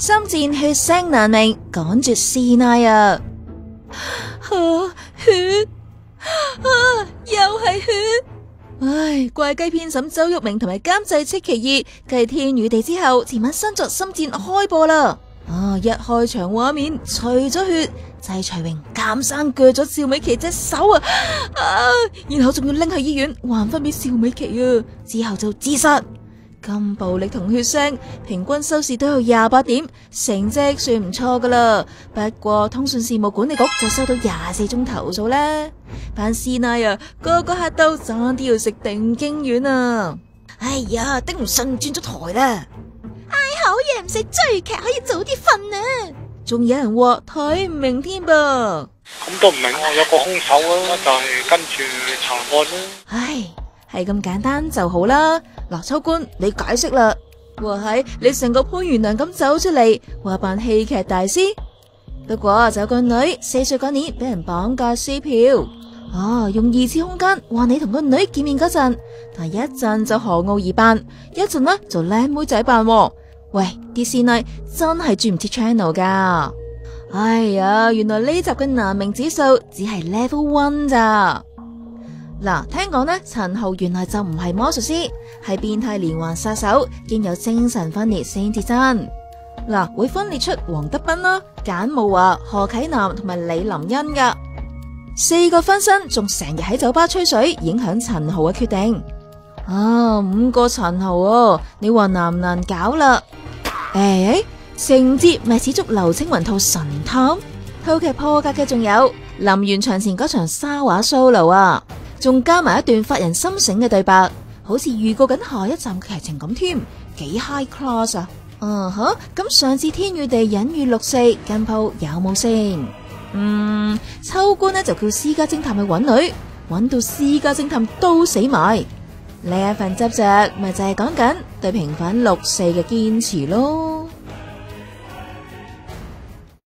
心戰血腥難明，趕絕師奶啊！血又係血！唉，怪雞編審周旭明同埋監製戚其義繼天與地之後，前晚新作《心戰》開播啦。一開場畫面除咗血，濟徐榮監生鋸咗邵美琪隻手啊！然後仲要拎去醫院還翻俾邵美琪啊！之後就自殺。咁暴力同血腥，平均收視都有28點，成績算唔錯噶啦。不過通訊事務管理局就收到24宗投訴啦。班師奶啊，個個嚇到差啲要食定經丸啊！哎呀，頂唔順轉咗台啦！好嘢唔使追劇，可以早啲瞓啊！仲有人話睇唔明添噃。咁都唔明喎，有個兇手啊，就係跟住查案啦。唉，係咁簡單就好啦。嗱，秋官你解釋啦。話係你成個潘元良咁走出嚟，話扮戲劇大師。不過就有個女4歲嗰年俾人綁架撕票，用2次空間話你同個女見面嗰陣，但一陣就何傲而扮，一陣呢就靚妹仔扮。喂，啲師奶真係轉唔切 channel 噶。哎呀，原來呢集嘅難明指數只係 level 1咋。嗱，聽講呢，陳豪原來就唔係魔術師，係變態連環殺手，兼有精神分裂先至真。嗱，會分裂出黃德斌啦、簡慕華、何啟南同埋李林恩噶4個分身，仲成日喺酒吧吹水，影響陳豪嘅決定。5個陳豪啊，你話難唔難搞啦？情節咪似足劉青雲套神探，套劇破格嘅仲有臨完場前嗰場沙畫 solo 啊，仲加埋一段發人心醒嘅對白，好似預告緊下一站劇情咁添，幾 high class 啊！咁上次天與地隱喻6四跟鋪有冇先？秋官呢就叫私家偵探去揾女，揾到私家偵探都死埋。呢一份執着咪就係講緊對平反6四嘅堅持咯。